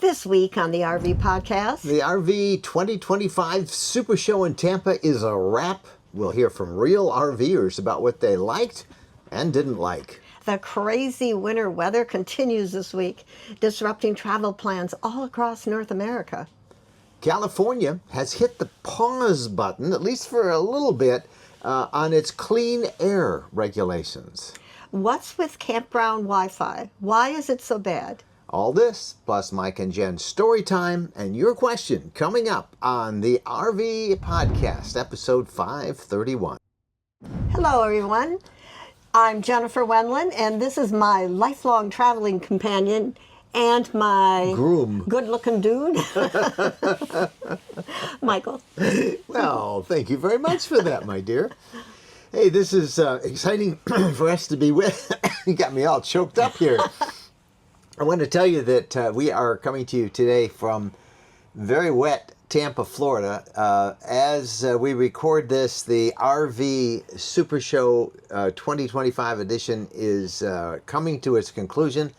This week on the RV podcast, The RV 2025 Super Show in Tampa is a wrap. We'll hear from real RVers about what they liked and didn't like. the crazy winter weather continues this week, disrupting travel plans all across North America. California has hit the pause button, at least for a little bit, on its clean air regulations. What's with Campground Wi-Fi? Why is it so bad? All this, plus Mike and Jen's story time, and your question coming up on the RV Podcast, episode 531. Hello, everyone. I'm Jennifer Wendland, and this is my lifelong traveling companion and my Groom. good-looking dude, Michael. Well, thank you very much for that, my dear. Hey, this is exciting for us to be with. You got me all choked up here. I want to tell you that we are coming to you today from very wet Tampa, Florida. As we record this, the RV Supershow 2025 edition is coming to its conclusion.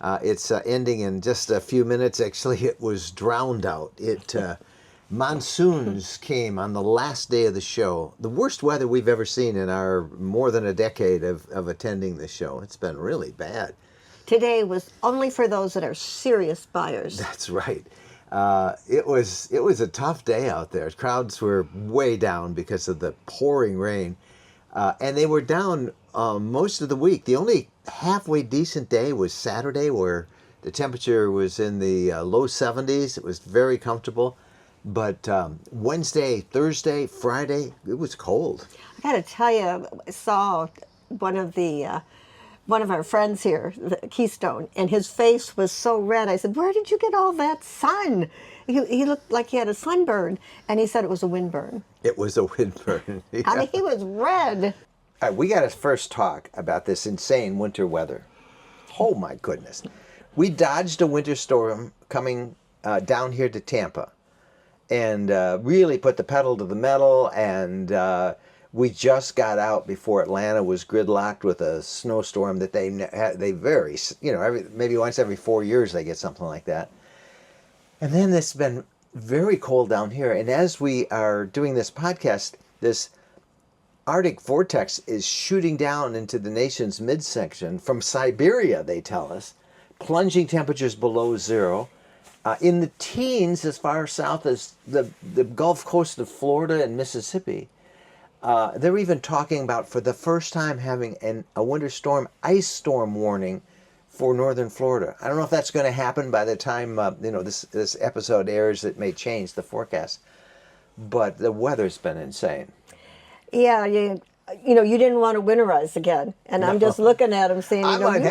It's ending in just a few minutes. Actually, it was drowned out. Monsoons came on the last day of the show. The worst weather we've ever seen in our more than a decade of attending the show. It's been really bad. Today was only for those that are serious buyers. That's right. It was a tough day out there. Crowds were way down because of the pouring rain. And they were down most of the week. The only halfway decent day was Saturday, where the temperature was in the low 70s. It was very comfortable. But Wednesday, Thursday, Friday, it was cold. I got to tell you, I saw one of our friends here, Keystone, and his face was so red. I said, "Where did you get all that sun?" He looked like he had a sunburn, and he said it was a windburn. It was a windburn. Yeah. I mean, he was red. All right, we got to first talk about this insane winter weather. Oh, my goodness. We dodged a winter storm coming down here to Tampa and really put the pedal to the metal, and we just got out before Atlanta was gridlocked with a snowstorm that they vary, maybe once every 4 years they get something like that. And then it's been very cold down here. And as we are doing this podcast, this Arctic vortex is shooting down into the nation's midsection from Siberia, they tell us, plunging temperatures below zero. In the teens as far south as the Gulf Coast of Florida and Mississippi. They're even talking about, for the first time, having a winter storm, ice storm warning for northern Florida. I don't know if that's going to happen by the time this episode airs. It may change the forecast, but the weather's been insane. Yeah, you didn't want to winterize again, and no. I'm just looking at him saying, you might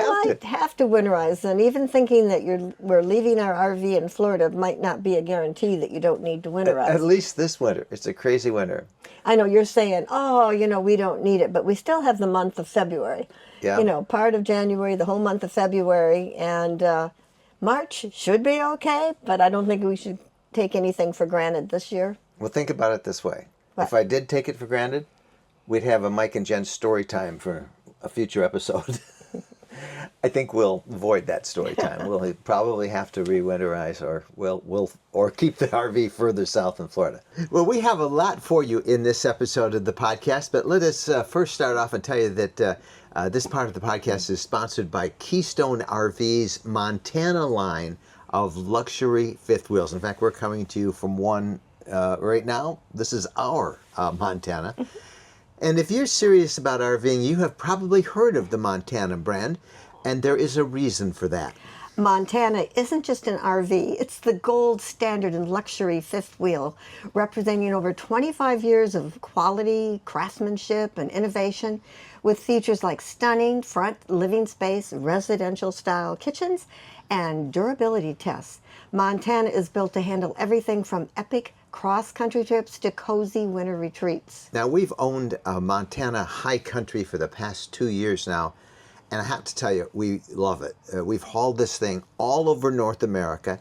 have to winterize, and even thinking that we're leaving our RV in Florida might not be a guarantee that you don't need to winterize. At least this winter. It's a crazy winter. I know you're saying, we don't need it, but we still have the month of February. Yeah. Part of January, the whole month of February, and March should be okay, but I don't think we should take anything for granted this year. Well, think about it this way. What? If I did take it for granted, we'd have a Mike and Jen story time for a future episode. I think we'll avoid that story time. We'll probably have to re-winterize, or keep the RV further south in Florida. Well, we have a lot for you in this episode of the podcast, but let us first start off and tell you that this part of the podcast is sponsored by Keystone RV's Montana line of luxury fifth wheels. In fact, we're coming to you from one right now. This is our Montana. And if you're serious about RVing, you have probably heard of the Montana brand, and there is a reason for that. Montana isn't just an RV, it's the gold standard in luxury fifth wheel, representing over 25 years of quality, craftsmanship, and innovation, with features like stunning front living space, residential style kitchens, and durability tests. Montana is built to handle everything from epic cross-country trips to cozy winter retreats. Now, we've owned Montana High Country for the past 2 years now, and I have to tell you, we love it. We've hauled this thing all over North America.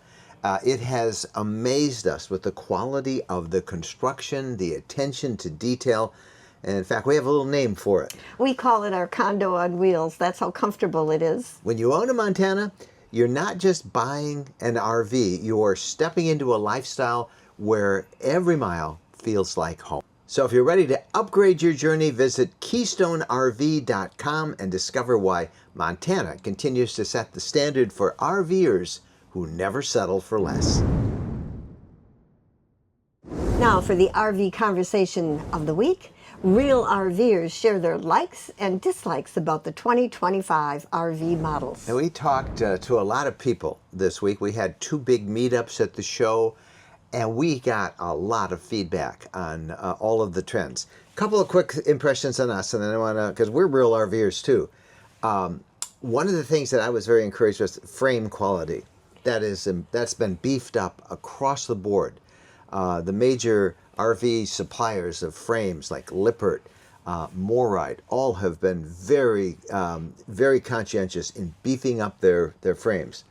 It has amazed us with the quality of the construction, the attention to detail, and in fact, we have a little name for it. We call it our condo on wheels. That's how comfortable it is. When you own a Montana, you're not just buying an RV, you're stepping into a lifestyle where every mile feels like home. So if you're ready to upgrade your journey, visit KeystoneRV.com and discover why Montana continues to set the standard for RVers who never settle for less. Now for the RV conversation of the week. Real RVers share their likes and dislikes about the 2025 RV models. And we talked to a lot of people this week. We had 2 big meetups at the show, and we got a lot of feedback on all of the trends. A couple of quick impressions on us, and then I want to, because we're real RVers too. One of the things that I was very encouraged was frame quality. That's been beefed up across the board. The major RV suppliers of frames like Lippert, Moride, all have been very, very conscientious in beefing up their frames.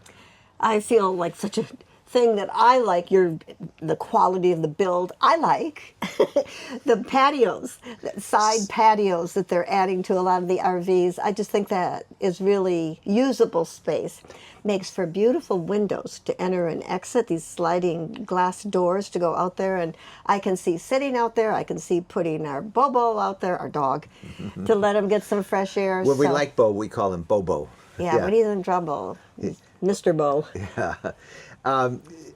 I feel like such a thing that I like the quality of the build. I like the patios, the side patios that they're adding to a lot of the RVs. I just think that is really usable space. Makes for beautiful windows to enter and exit, these sliding glass doors to go out there, and I can see sitting out there, I can see putting our Bobo out there, our dog, to let him get some fresh air. Well, we like Bo, we call him Bobo. Yeah, when he's in trouble, Mr. Bo. Yeah.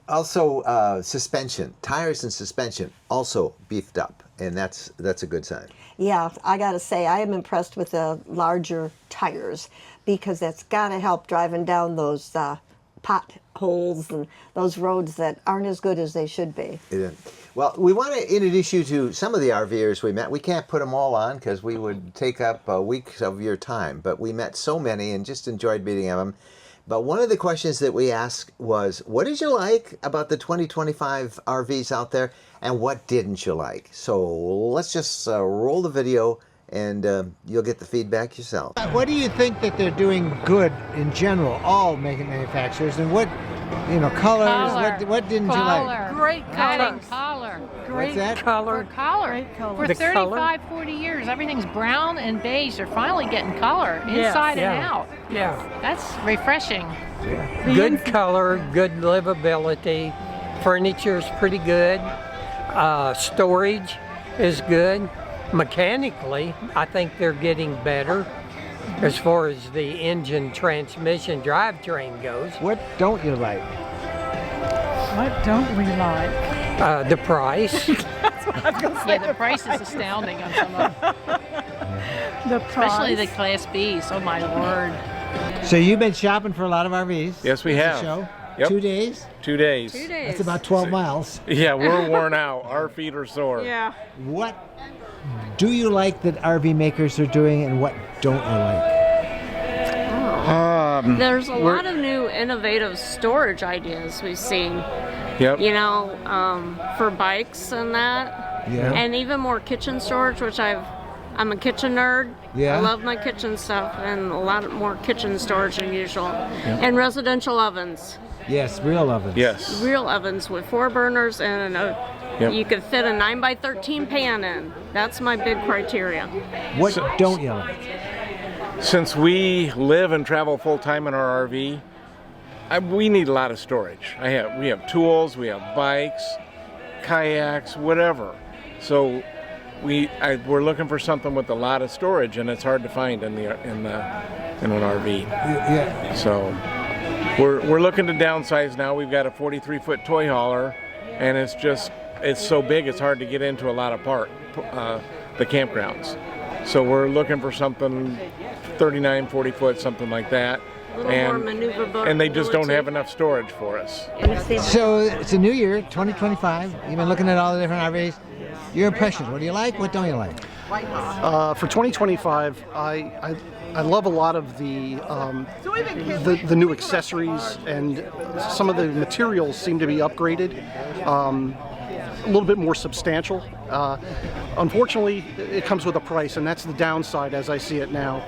Also, suspension, tires and suspension also beefed up, and that's a good sign. Yeah, I gotta say, I am impressed with the larger tires, because that's gotta help driving down those potholes and those roads that aren't as good as they should be. Yeah. Well, we want to introduce you to some of the RVers we met. We can't put them all on because we would take up weeks of your time, but we met so many and just enjoyed meeting them. But one of the questions that we asked was, what did you like about the 2025 RVs out there, and what didn't you like? So let's just roll the video, and you'll get the feedback yourself. What do you think that they're doing good in general, all manufacturers, and what, colors, what didn't you like? Great color. What's that? Color. For The 35, 40 years, everything's brown and beige. They're finally getting color inside and out. Yeah. That's refreshing. Good color, good livability. Furniture's pretty good. Storage is good. Mechanically, I think they're getting better as far as the engine, transmission, drivetrain goes. What don't you like? What don't we like? The price. Yeah, the price is astounding on some of them. The Especially the price. Class Bs. Oh my Lord. So you've been shopping for a lot of RVs? Yes, we That's the have. Show? Yep. 2 days? 2 days. That's about 12 miles. Yeah, we're worn out. Our feet are sore. Yeah. What do you like that RV makers are doing, and what don't you like? There's a lot of new innovative storage ideas we've seen, Yep. for bikes and that. Yeah. And even more kitchen storage, which I'm a kitchen nerd. Yeah. I love my kitchen stuff, and a lot more kitchen storage than usual. And residential ovens. Yes, real ovens. Yes. Real ovens with 4 burners and Yep. you could fit a 9x13 pan in. That's my big criteria. What don't you like? Since we live and travel full time in our RV, we need a lot of storage. We have tools, we have bikes, kayaks, whatever. So we're looking for something with a lot of storage, and it's hard to find in an RV. Yeah. So we're looking to downsize now. We've got a 43-foot toy hauler, and it's so big it's hard to get into a lot of the campgrounds. So we're looking for something 39, 40 foot, something like that. A little more maneuverability. And they just don't have enough storage for us. So it's a new year, 2025. You've been looking at all the different RVs. Your impressions, what do you like, what don't you like? For 2025, I love a lot of the new accessories, and some of the materials seem to be upgraded, a little bit more substantial. Unfortunately, it comes with a price, and that's the downside as I see it now.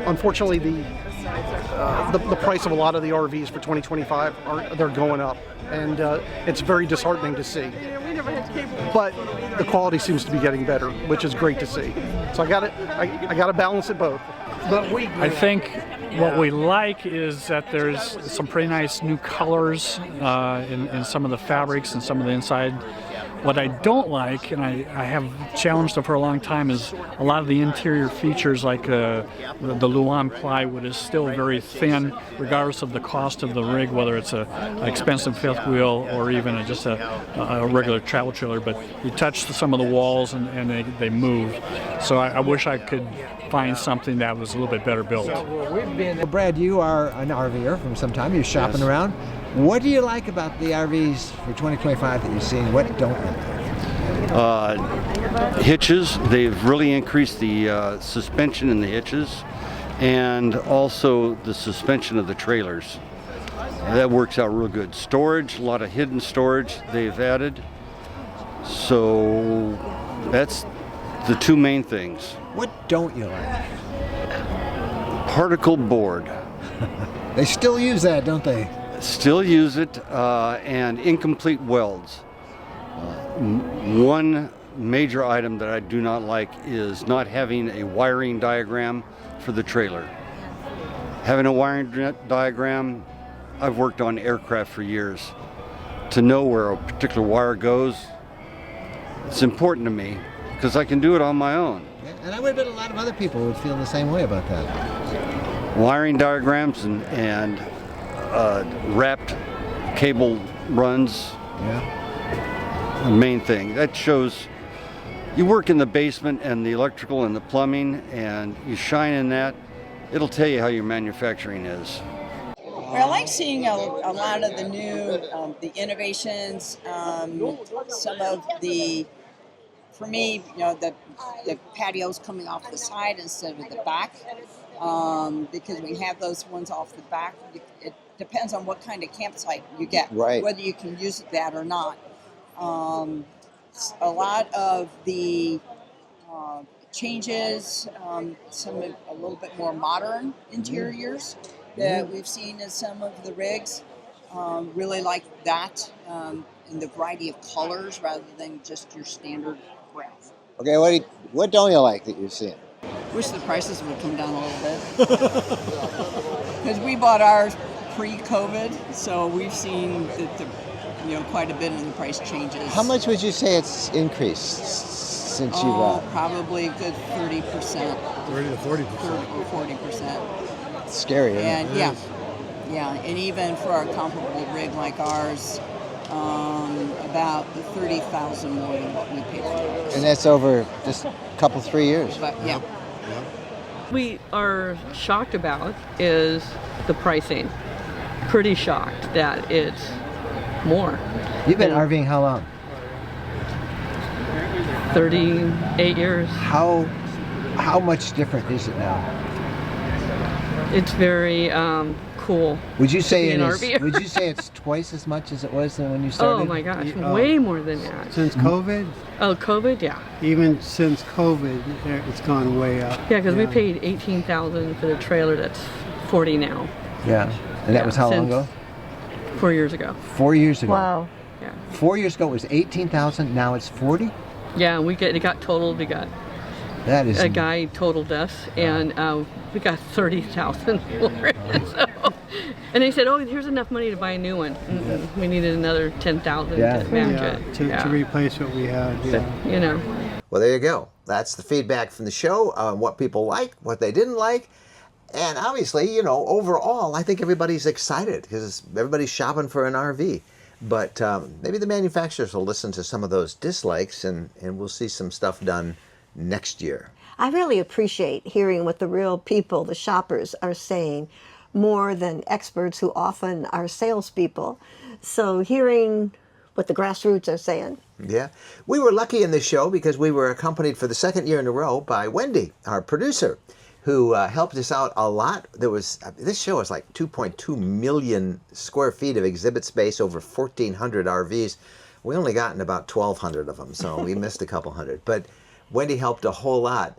Unfortunately, the price of a lot of the RVs for 2025 they're going up, and it's very disheartening to see. But the quality seems to be getting better, which is great to see. So I got to balance it both. I think What we like is that there's some pretty nice new colors in some of the fabrics and some of the inside. What I don't like, and I have challenged them for a long time, is a lot of the interior features, like the Luan plywood is still very thin, regardless of the cost of the rig, whether it's an expensive fifth wheel or even just a regular travel trailer. But you touch some of the walls and they move. So I wish I could find something that was a little bit better built. Well, Brad, you are an RVer from some time. You're shopping around. What do you like about the RVs for 2025 that you're seeing? What don't you like? Hitches. They've really increased the suspension in the hitches, and also the suspension of the trailers. That works out real good. Storage, a lot of hidden storage they've added. So that's the two main things. What don't you like? Particle board. They still use that, don't they? Still use it, and incomplete welds. One major item that I do not like is not having a wiring diagram for the trailer. Having a wiring diagram, I've worked on aircraft for years. To know where a particular wire goes, it's important to me because I can do it on my own. Yeah, and I would bet a lot of other people would feel the same way about that. Wiring diagrams and wrapped cable runs. Yeah. The main thing. That shows you work in the basement and the electrical and the plumbing, and you shine in that, it'll tell you how your manufacturing is. Well, I like seeing a lot of the new, the innovations, some of the, for me, the patios coming off the side instead of the back, because we have those ones off the back. It depends on what kind of campsite you get, whether you can use that or not. A lot of the changes, some a little bit more modern interiors that we've seen in some of the rigs, really like that, in the variety of colors rather than just your standard grass. Okay, what don't you like that you're seeing? Wish the prices would come down a little bit. Because we bought ours pre-COVID, so we've seen that quite a bit in the price changes. How much would you say it's increased since you bought? Probably a good 30%. 30 to 40%. Or 40%. It's scary, isn't And it? yeah, and even for a comparable rig like ours, about $30,000 more than what we paid for ours. And that's over just a couple, 3 years. But yeah. We are shocked about is the pricing. Pretty shocked that it's more. You've been RVing how long? 38 years. How much different is it now? It's very cool. Would you say would you say it's twice as much as it was than when you started? Oh my gosh, way more than that. Since COVID? Oh, COVID, yeah. Even since COVID, it's gone way up. Yeah, because we paid $18,000 for the trailer. That's $40 now. Yeah, and that was how long ago? 4 years ago. 4 years ago. Wow. Yeah. 4 years ago it was $18,000. Now it's $40. Yeah, it got totaled. We got that is a guy totaled us, and we got $30,000 for it. So, and they said, "Oh, here's enough money to buy a new one." We needed another $10,000 to manage it. To replace what we had. Yeah. Well, there you go. That's the feedback from the show on what people like, what they didn't like. And obviously, overall, I think everybody's excited because everybody's shopping for an RV. But maybe the manufacturers will listen to some of those dislikes and we'll see some stuff done next year. I really appreciate hearing what the real people, the shoppers, are saying more than experts who often are salespeople. So hearing what the grassroots are saying. Yeah. We were lucky in this show because we were accompanied for the second year in a row by Wendy, our producer, who helped us out a lot. This show is like 2.2 million square feet of exhibit space, over 1,400 RVs. We only gotten about 1,200 of them, so we missed a couple hundred. But Wendy helped a whole lot.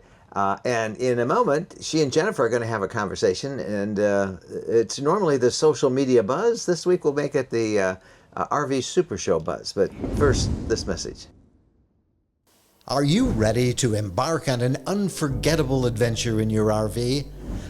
And in a moment, she and Jennifer are going to have a conversation, and it's normally the social media buzz. This week we'll make it the RV Supershow buzz. But first, this message. Are you ready to embark on an unforgettable adventure in your RV?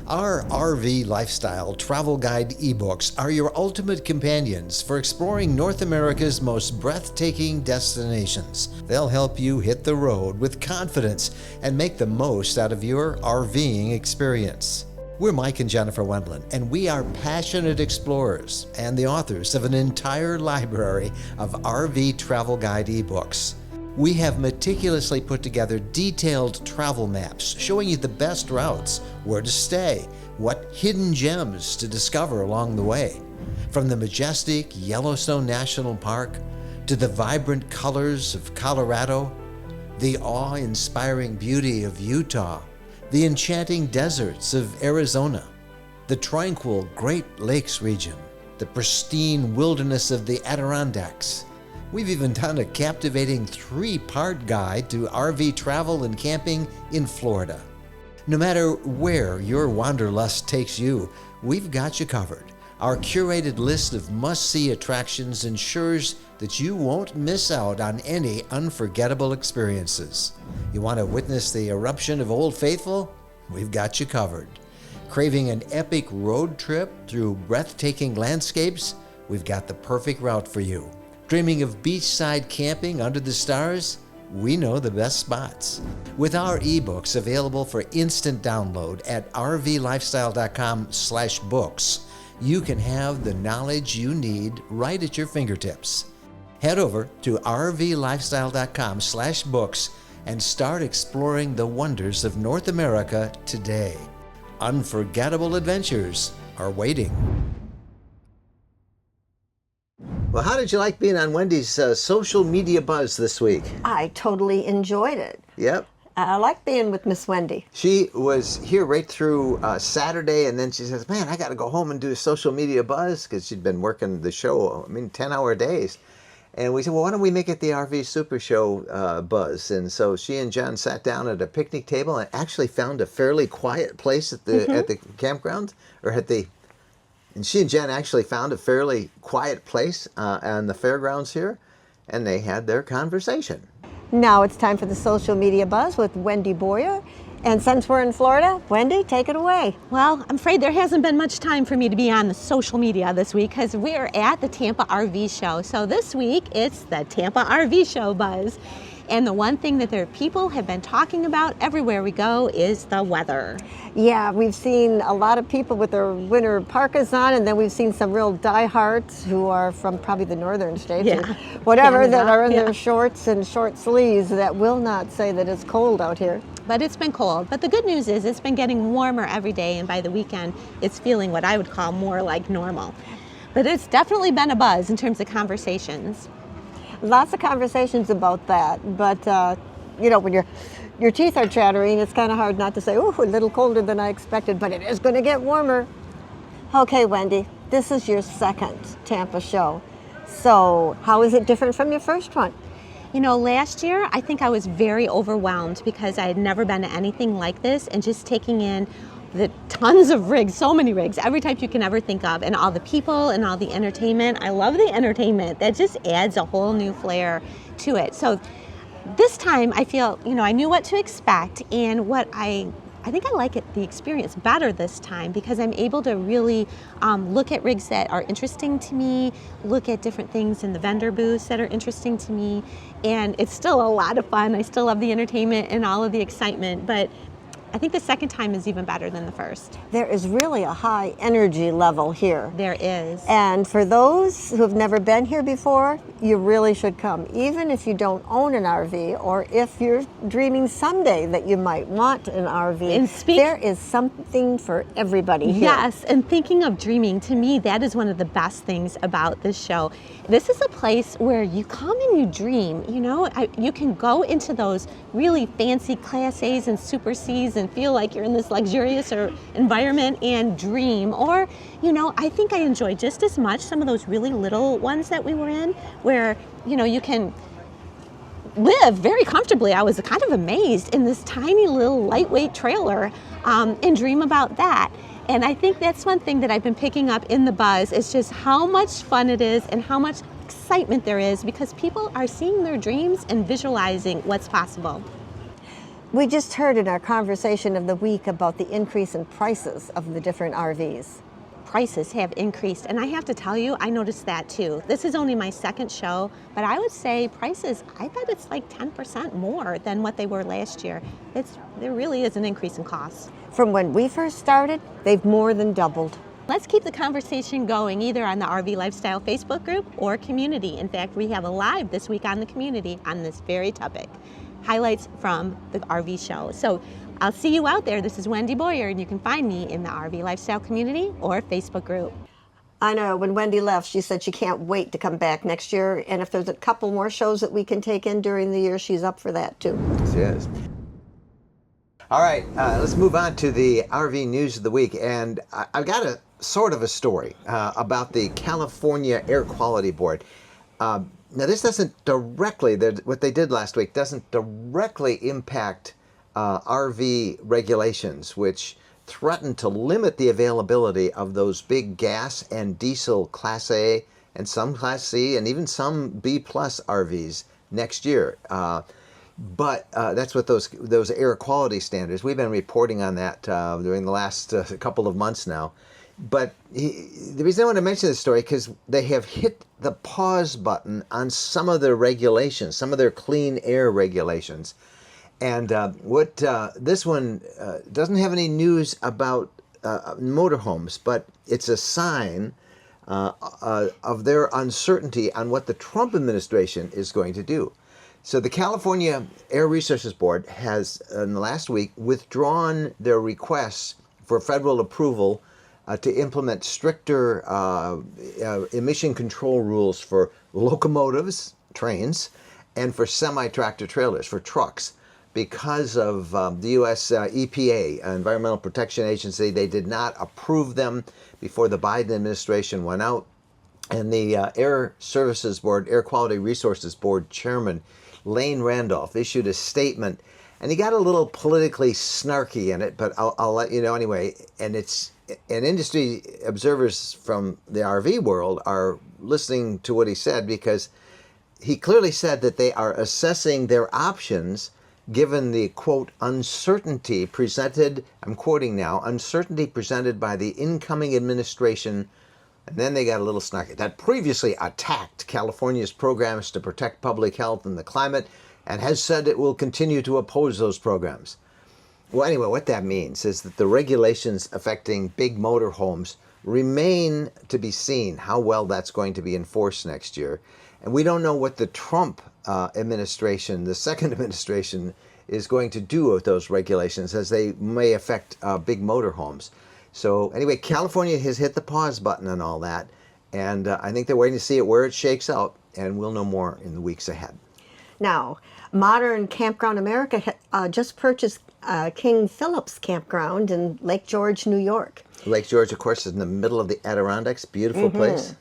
Our RV Lifestyle Travel Guide ebooks are your ultimate companions for exploring North America's most breathtaking destinations. They'll help you hit the road with confidence and make the most out of your RVing experience. We're Mike and Jennifer Wendland, and we are passionate explorers and the authors of an entire library of RV Travel Guide ebooks. We have meticulously put together detailed travel maps showing you the best routes, where to stay, what hidden gems to discover along the way. From the majestic Yellowstone National Park to the vibrant colors of Colorado, the awe-inspiring beauty of Utah, the enchanting deserts of Arizona, the tranquil Great Lakes region, the pristine wilderness of the Adirondacks. We've even done a captivating 3-part guide to RV travel and camping in Florida. No matter where your wanderlust takes you, we've got you covered. Our curated list of must-see attractions ensures that you won't miss out on any unforgettable experiences. You want to witness the eruption of Old Faithful? We've got you covered. Craving an epic road trip through breathtaking landscapes? We've got the perfect route for you. Dreaming of beachside camping under the stars? We know the best spots. With our ebooks available for instant download at rvlifestyle.com/books, you can have the knowledge you need right at your fingertips. Head over to rvlifestyle.com/books and start exploring the wonders of North America today. Unforgettable adventures are waiting. Well, how did you like being on Wendy's social media buzz this week? I totally enjoyed it. Yep. I like being with Miss Wendy. She was here right through Saturday, and then she says, man, I got to go home and do a social media buzz, because she'd been working the show, 10-hour days. And we said, well, why don't we make it the RV Supershow buzz? And so she and John sat down at a picnic table and actually found a fairly quiet place at the campground, and she and Jen actually found a fairly quiet place on the fairgrounds here, and they had their conversation. Now it's time for the social media buzz with Wendy Boyer. And since we're in Florida, Wendy, take it away. Well, I'm afraid there hasn't been much time for me to be on the social media this week because we are at the Tampa RV Show. So this week, it's the Tampa RV Show buzz. And the one thing that people have been talking about everywhere we go is the weather. Yeah, we've seen a lot of people with their winter parkas on, and then we've seen some real diehards who are from probably the northern states or whatever, Canada, that are in their shorts and short sleeves that will not say that it's cold out here. But it's been cold. But the good news is it's been getting warmer every day, and by the weekend, it's feeling what I would call more like normal. But it's definitely been a buzz in terms of conversations. Lots of conversations about that, but when your teeth are chattering, it's kind of hard not to say, oh, a little colder than I expected, but it is going to get warmer. Okay, Wendy, this is your second Tampa show. So how is it different from your first one? You know, last year, I think I was very overwhelmed because I had never been to anything like this, and just taking in the tons of rigs, so many rigs, every type you can ever think of, and all the people and all the entertainment. I love the entertainment. That just adds a whole new flair to it. So this time I feel, I knew what to expect, and I think I like the experience better this time because I'm able to really look at rigs that are interesting to me, look at different things in the vendor booths that are interesting to me, and it's still a lot of fun. I still love the entertainment and all of the excitement, but I think the second time is even better than the first. There is really a high energy level here. There is. And for those who have never been here before, you really should come. Even if you don't own an RV, or if you're dreaming someday that you might want an RV, there is something for everybody here. Yes, and thinking of dreaming, to me, that is one of the best things about this show. This is a place where you come and you dream. You can go into those really fancy Class A's and Super C's and feel like you're in this luxurious environment and dream. Or, I think I enjoy just as much some of those really little ones that we were in, where, you can live very comfortably. I was kind of amazed in this tiny little lightweight trailer and dream about that. And I think that's one thing that I've been picking up in the buzz is just how much fun it is and how much excitement there is because people are seeing their dreams and visualizing what's possible. We just heard in our conversation of the week about the increase in prices of the different RVs. Prices have increased, and I have to tell you, I noticed that too. This is only my second show, but I would say prices, I bet it's like 10% more than what they were last year. There really is an increase in costs. From when we first started, they've more than doubled. Let's keep the conversation going either on the RV Lifestyle Facebook group or community. In fact, we have a live this week on the community on this very topic. Highlights from the RV show. So I'll see you out there. This is Wendy Boyer, and you can find me in the RV Lifestyle community or Facebook group. I know when Wendy left, she said she can't wait to come back next year. And if there's a couple more shows that we can take in during the year, she's up for that too. Yes. All right, let's move on to the RV news of the week. And I've got a sort of a story about the California Air Quality Board. Now, this doesn't directly, what they did last week doesn't directly impact RV regulations, which threaten to limit the availability of those big gas and diesel Class A and some Class C and even some B plus RVs next year. But that's what those air quality standards. We've been reporting on that during the last couple of months now. But the reason I want to mention this story because they have hit the pause button on some of their regulations, some of their clean air regulations. And this one doesn't have any news about motorhomes, but it's a sign of their uncertainty on what the Trump administration is going to do. So the California Air Resources Board has, in the last week, withdrawn their requests for federal approval to implement stricter emission control rules for locomotives, trains, and for semi-tractor trailers, for trucks. Because of the U.S. EPA, Environmental Protection Agency, they did not approve them before the Biden administration went out. And the Air Services Board, Air Quality Resources Board Chairman Lane Randolph issued a statement, and he got a little politically snarky in it, but I'll let you know anyway. And industry observers from the RV world are listening to what he said because he clearly said that they are assessing their options given the, quote, uncertainty presented, I'm quoting now, uncertainty presented by the incoming administration, and then they got a little snarky, that previously attacked California's programs to protect public health and the climate, and has said it will continue to oppose those programs. Well, anyway, what that means is that the regulations affecting big motorhomes remain to be seen how well that's going to be enforced next year. And we don't know what the Trump administration, the second administration, is going to do with those regulations as they may affect big motorhomes. So anyway, California has hit the pause button on all that. And I think they're waiting to see it where it shakes out. And we'll know more in the weeks ahead. Now, Modern Campground America just purchased King Philip's Campground in Lake George, New York. Lake George, of course, is in the middle of the Adirondacks. Beautiful place.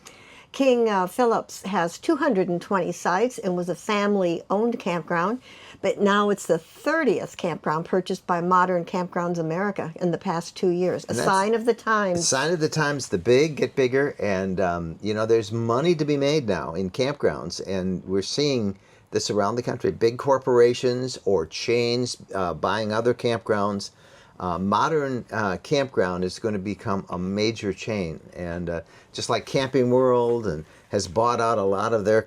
King Philip's has 220 sites and was a family-owned campground, but now it's the 30th campground purchased by Modern Campgrounds America in the past 2 years. A sign of the times. A sign of the times. The big get bigger, and there's money to be made now in campgrounds, and we're seeing this around the country. Big corporations or chains buying other campgrounds. Modern Campground is going to become a major chain, and just like Camping World and has bought out a lot of their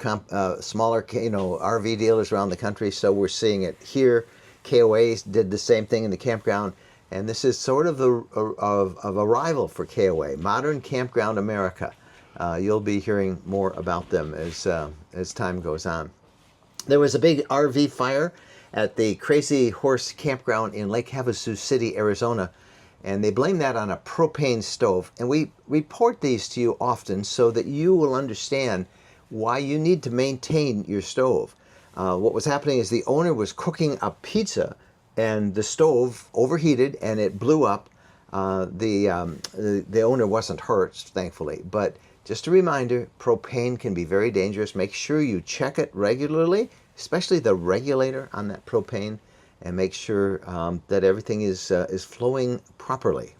smaller RV dealers around the country, so we're seeing it here. KOA did the same thing in the campground, and this is sort of a rival for KOA, Modern Campground America. You'll be hearing more about them as time goes on. There was a big RV fire at the Crazy Horse Campground in Lake Havasu City, Arizona, and they blame that on a propane stove. And we report these to you often so that you will understand why you need to maintain your stove. What was happening is the owner was cooking a pizza, and the stove overheated and it blew up. The owner wasn't hurt, thankfully, but just a reminder, propane can be very dangerous. Make sure you check it regularly, especially the regulator on that propane, and make sure that everything is flowing properly.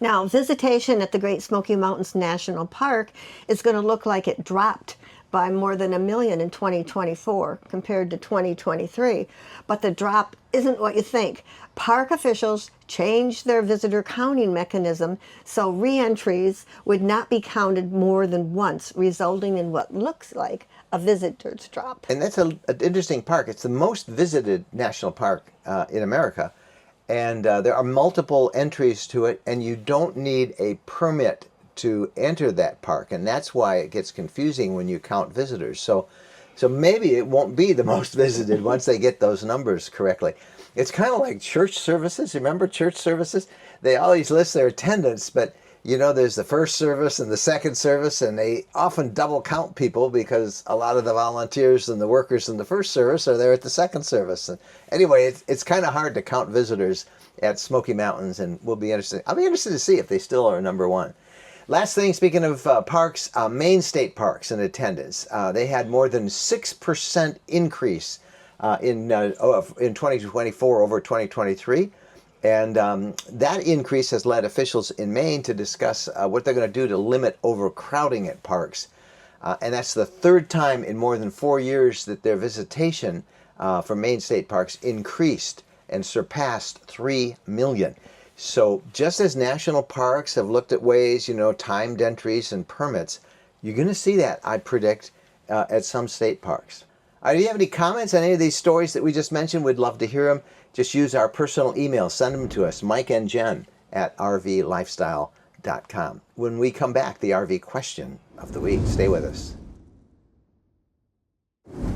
Now, visitation at the Great Smoky Mountains National Park is going to look like it dropped by more than 1 million in 2024 compared to 2023. But the drop isn't what you think. Park officials changed their visitor counting mechanism so re-entries would not be counted more than once, resulting in what looks like a visitor's drop. And that's an interesting park. It's the most visited national park in America. And there are multiple entries to it, and you don't need a permit to enter that park. And that's why it gets confusing when you count visitors. So maybe it won't be the most visited once they get those numbers correctly. It's kind of like church services. Remember church services? They always list their attendance, but you know, there's the first service and the second service, and they often double count people because a lot of the volunteers and the workers in the first service are there at the second service. And anyway, it's kind of hard to count visitors at Smoky Mountains, and I'll be interested to see if they still are number one. Last thing, speaking of parks, Maine State Parks in attendance. They had more than 6% increase in 2024 over 2023. And that increase has led officials in Maine to discuss what they're going to do to limit overcrowding at parks. And that's the third time in more than 4 years that their visitation for Maine state parks increased and surpassed 3 million. So just as national parks have looked at ways, timed entries and permits, you're going to see that, I predict, at some state parks. Do you have any comments on any of these stories that we just mentioned? We'd love to hear them. Just use our personal email. Send them to us, Mike and Jen at rvlifestyle.com. When we come back, the RV question of the week. Stay with us.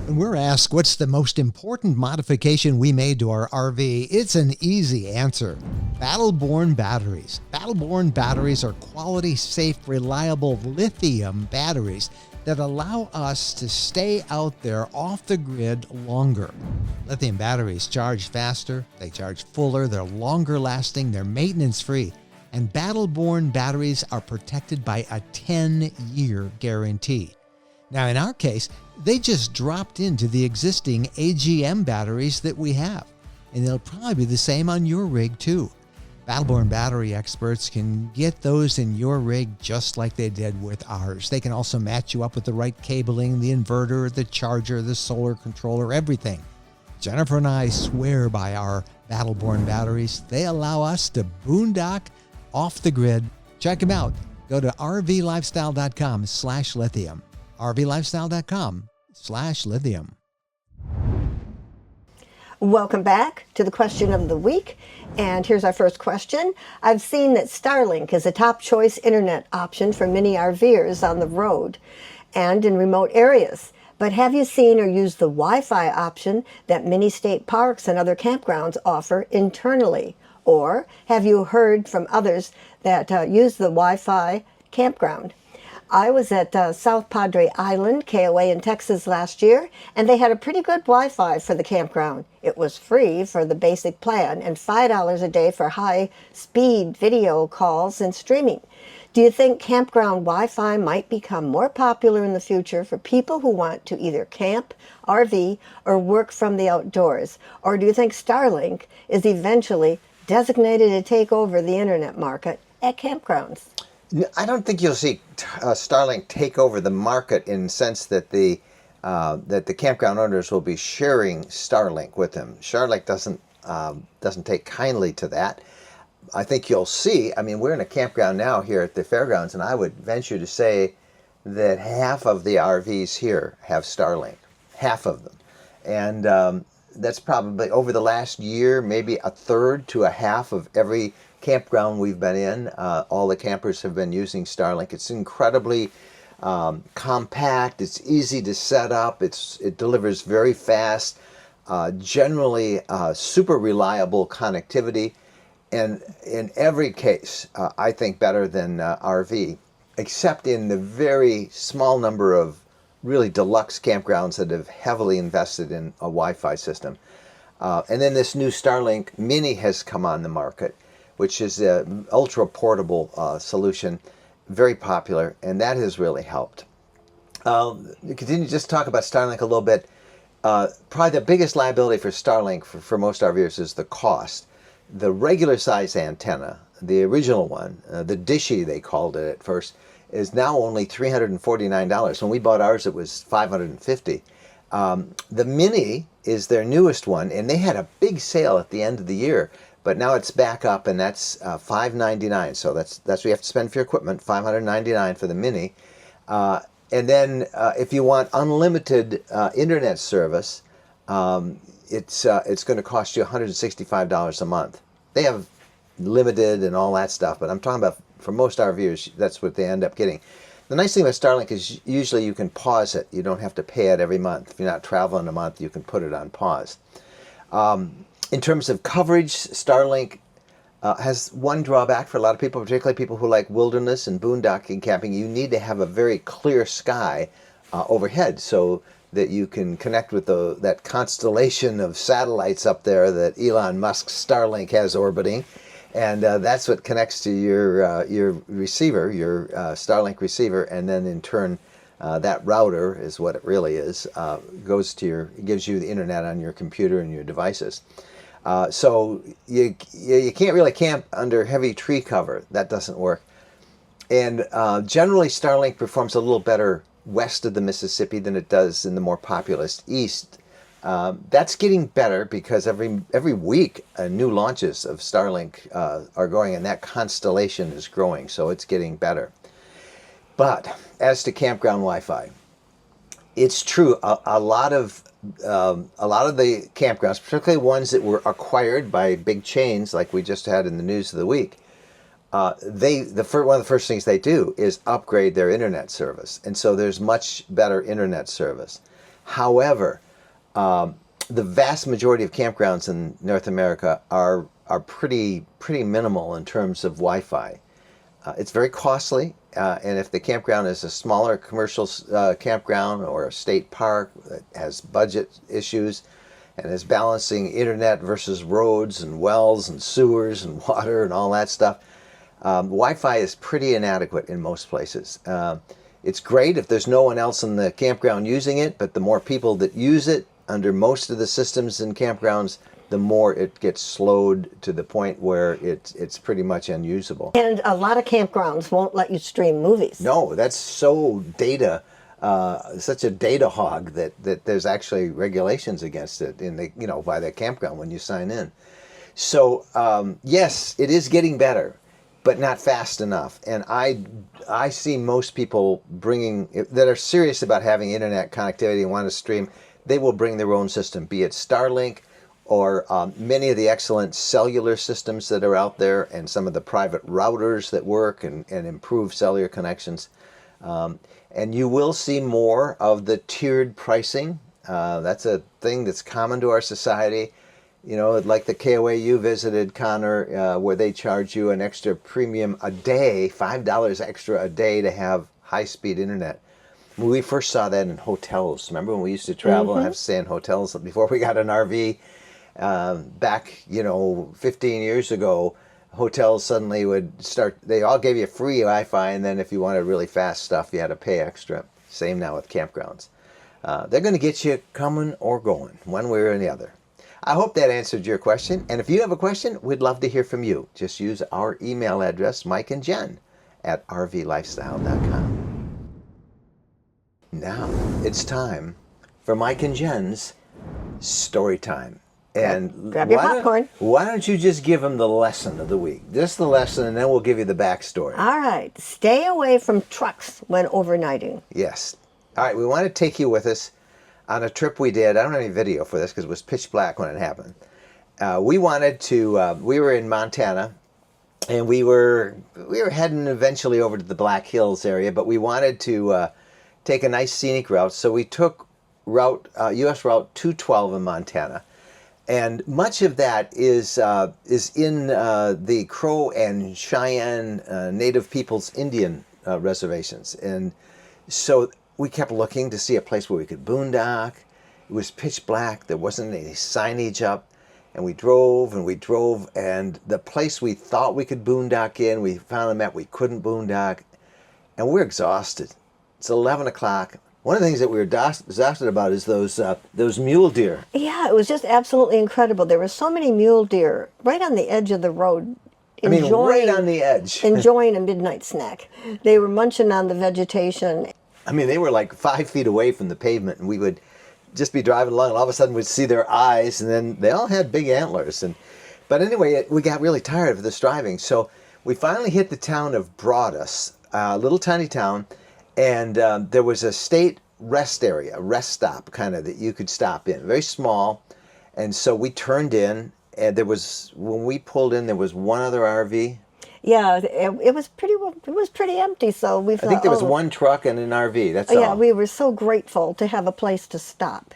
When we're asked what's the most important modification we made to our RV, it's an easy answer. Battle-Born batteries. Battle-Born batteries are quality, safe, reliable lithium batteries that allow us to stay out there off the grid longer. Lithium batteries charge faster, they charge fuller, they're longer lasting, they're maintenance free, and Battle-Born batteries are protected by a 10-year guarantee. Now in our case, they just dropped into the existing AGM batteries that we have, and they'll probably be the same on your rig too. Battle-Born battery experts can get those in your rig just like they did with ours. They can also match you up with the right cabling, the inverter, the charger, the solar controller, everything. Jennifer and I swear by our Battle-Born batteries. They allow us to boondock off the grid. Check them out. Go to rvlifestyle.com/lithium. rvlifestyle.com/lithium. Welcome back to the question of the week. And here's our first question. I've seen that Starlink is a top choice internet option for many RVers on the road and in remote areas. But have you seen or used the Wi-Fi option that many state parks and other campgrounds offer internally? Or have you heard from others that use the Wi-Fi campground? I was at South Padre Island, KOA in Texas last year, and they had a pretty good Wi-Fi for the campground. It was free for the basic plan and $5 a day for high-speed video calls and streaming. Do you think campground Wi-Fi might become more popular in the future for people who want to either camp, RV, or work from the outdoors? Or do you think Starlink is eventually designated to take over the internet market at campgrounds? I don't think you'll see Starlink take over the market in the sense that the campground owners will be sharing Starlink with them. Starlink doesn't take kindly to that. I think you'll see. I mean, we're in a campground now here at the fairgrounds, and I would venture to say that half of the RVs here have Starlink. Half of them, and that's probably over the last year, maybe a third to a half of every campground we've been in. All the campers have been using Starlink. It's incredibly compact. It's easy to set up. It delivers very fast, generally super reliable connectivity, and in every case, I think better than RV, except in the very small number of really deluxe campgrounds that have heavily invested in a Wi-Fi system. And then this new Starlink Mini has come on the market, which is an ultra-portable solution, very popular, and that has really helped. Continue to just talk about Starlink a little bit. Probably the biggest liability for Starlink for most RVers is the cost. The regular size antenna the original one, the Dishy they called it at first, is now only $349. When we bought ours, it was $550. The Mini is their newest one, and they had a big sale at the end of the year, but now it's back up, and that's $599. So that's what you have to spend for your equipment, $599 for the Mini. And then if you want unlimited internet service, it's going to cost you $165 a month. They have limited and all that stuff, but I'm talking about for most RVers, that's what they end up getting. The nice thing about Starlink is usually you can pause it. You don't have to pay it every month. If you're not traveling a month, you can put it on pause. In terms of coverage, Starlink has one drawback for a lot of people, particularly people who like wilderness and boondocking camping. You need to have a very clear sky overhead so that you can connect with that constellation of satellites up there that Elon Musk's Starlink has orbiting. And that's what connects to your receiver, your Starlink receiver, and then in turn, that router is what it really is. Gives you the internet on your computer and your devices. So you can't really camp under heavy tree cover. That doesn't work. And generally, Starlink performs a little better west of the Mississippi than it does in the more populous east. That's getting better because every week new launches of Starlink are going, and that constellation is growing, so it's getting better. But as to Campground Wi-Fi, it's true. A lot of the campgrounds, particularly ones that were acquired by big chains, like we just had in the news of the week, one of the first things they do is upgrade their internet service, and so there's much better internet service. However, the vast majority of campgrounds in North America are pretty minimal in terms of Wi-Fi. It's very costly, and if the campground is a smaller commercial campground or a state park that has budget issues and is balancing internet versus roads and wells and sewers and water and all that stuff, Wi-Fi is pretty inadequate in most places. It's great if there's no one else in the campground using it, but the more people that use it under most of the systems in campgrounds, the more it gets slowed to the point where it's pretty much unusable. And a lot of campgrounds won't let you stream movies. No, that's so such a data hog that there's actually regulations against it by the campground when you sign in. So yes, it is getting better, but not fast enough. And I see most people that are serious about having internet connectivity and want to stream, they will bring their own system, be it Starlink or many of the excellent cellular systems that are out there and some of the private routers that work and improve cellular connections. And you will see more of the tiered pricing. That's a thing that's common to our society. Like the KOA you visited, Connor, where they charge you an extra premium a day, $5 extra a day to have high-speed internet. When we first saw that in hotels, remember when we used to travel and have to stay in hotels before we got an RV? Back, 15 years ago, hotels suddenly they all gave you free Wi-Fi, and then if you wanted really fast stuff, you had to pay extra. Same now with campgrounds. They're going to get you coming or going, one way or the other. I hope that answered your question, and if you have a question, we'd love to hear from you. Just use our email address, Mike and Jen, at rvlifestyle.com. Now, it's time for Mike and Jen's story time. And grab your popcorn. Why don't you just give them the lesson of the week? Just the lesson, and then we'll give you the backstory. All right. Stay away from trucks when overnighting. Yes. All right. We want to take you with us on a trip we did. I don't have any video for this because it was pitch black when it happened. We were in Montana, and we were heading eventually over to the Black Hills area, but we wanted to take a nice scenic route. So we took U.S. Route 212 in Montana. And much of that is in the Crow and Cheyenne Native Peoples Indian reservations. And so we kept looking to see a place where we could boondock. It was pitch black. There wasn't any signage up. And we drove, and the place we thought we could boondock in, we found a map we couldn't boondock. And we're exhausted. It's 11 o'clock. One of the things that we were exhausted about is those mule deer. Yeah, it was just absolutely incredible. There were so many mule deer right on the edge of the road I mean, right on the edge. enjoying a midnight snack. They were munching on the vegetation. I mean, they were like 5 feet away from the pavement, and we would just be driving along, and all of a sudden we'd see their eyes, and then they all had big antlers. But anyway, we got really tired of this driving, so we finally hit the town of Broadus, a little tiny town, and there was a state rest area, rest stop kind of, that you could stop in, very small. And so we turned in, and when we pulled in, there was one other RV. Yeah, it was pretty empty. So we thought, I think there was one truck and an RV. That's all. Yeah, we were so grateful to have a place to stop.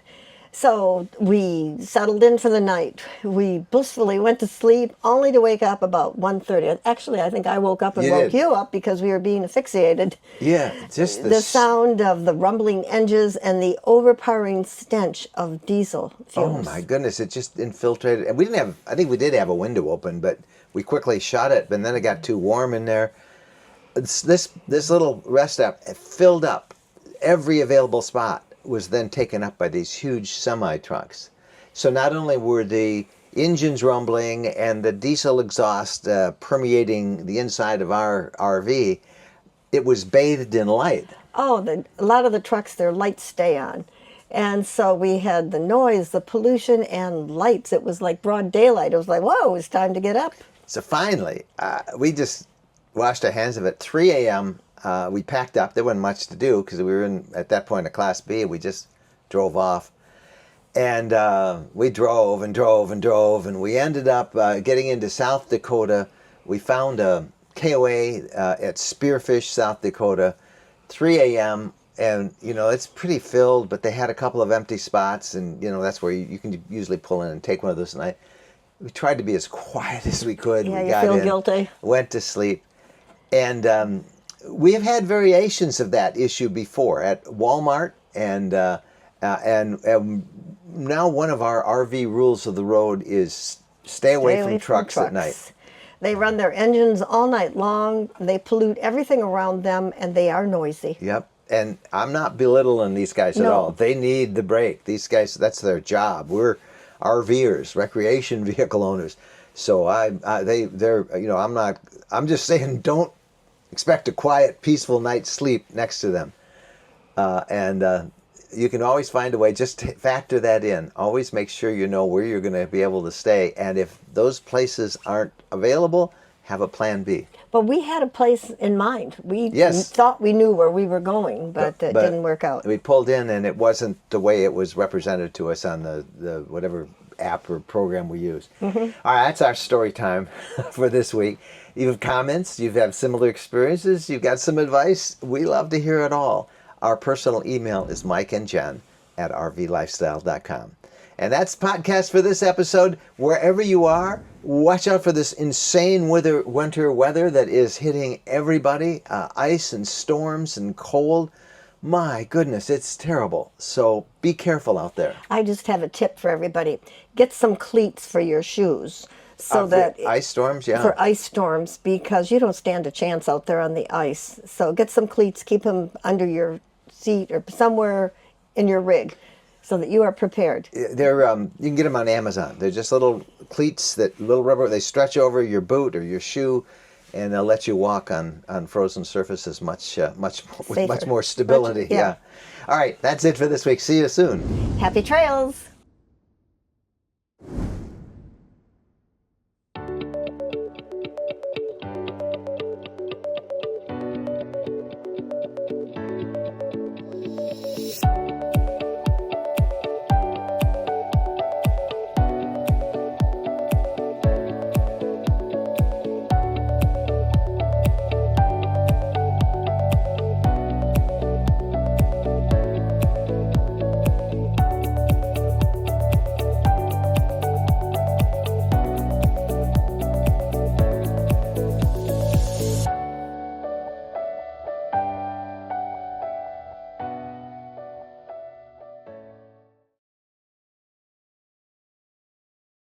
So we settled in for the night. We blissfully went to sleep, only to wake up about 1:30. Actually, I think I woke up and woke you up because we were being asphyxiated. Yeah, just the sound of the rumbling engines and the overpowering stench of diesel fumes. Oh my goodness, it just infiltrated. And I think we did have a window open, but we quickly shut it, but then it got too warm in there. This little rest stop filled up. Every available spot was then taken up by these huge semi-trucks. So not only were the engines rumbling and the diesel exhaust permeating the inside of our RV, it was bathed in light. Oh, a lot of the trucks, their lights stay on. And so we had the noise, the pollution, and lights. It was like broad daylight. It was like, whoa, it's time to get up. So finally, we just washed our hands of it. 3 a.m., we packed up. There wasn't much to do because we were at that point, a Class B. We just drove off. And we drove and drove and drove, and we ended up getting into South Dakota. We found a KOA at Spearfish, South Dakota, 3 a.m., and, it's pretty filled, but they had a couple of empty spots, and, that's where you can usually pull in and take one of those at night. We tried to be as quiet as we could. Yeah, we you feel guilty. Went to sleep. And we have had variations of that issue before at Walmart, and now one of our RV rules of the road is stay away from trucks at night. They run their engines all night long. They pollute everything around them, and they are noisy. Yep. And I'm not belittling these guys at all. They need the break. These guys, that's their job. We're RVers, recreation vehicle owners. So I'm just saying, don't expect a quiet, peaceful night's sleep next to them. You can always find a way. Just factor that in. Always make sure you know where you're going to be able to stay. And if those places aren't available, have a plan B. But we had a place in mind. We thought we knew where we were going, but it didn't work out. We pulled in, and it wasn't the way it was represented to us on the whatever app or program we use. Mm-hmm. All right, that's our story time for this week. You have comments, you've had similar experiences, you've got some advice. We love to hear it all. Our personal email is mikeandjen@rvlifestyle.com. And that's the podcast for this episode. Wherever you are, watch out for this insane winter weather that is hitting everybody. Ice and storms and cold. My goodness, it's terrible. So be careful out there. I just have a tip for everybody. Get some cleats for your shoes. So that ice storms, yeah. For ice storms, because you don't stand a chance out there on the ice. So get some cleats, keep them under your seat or somewhere in your rig, so that you are prepared. They're you can get them on Amazon. They're just little cleats, little rubber. They stretch over your boot or your shoe, and they'll let you walk on frozen surfaces with much more stability. Yeah. All right, that's it for this week. See you soon. Happy trails.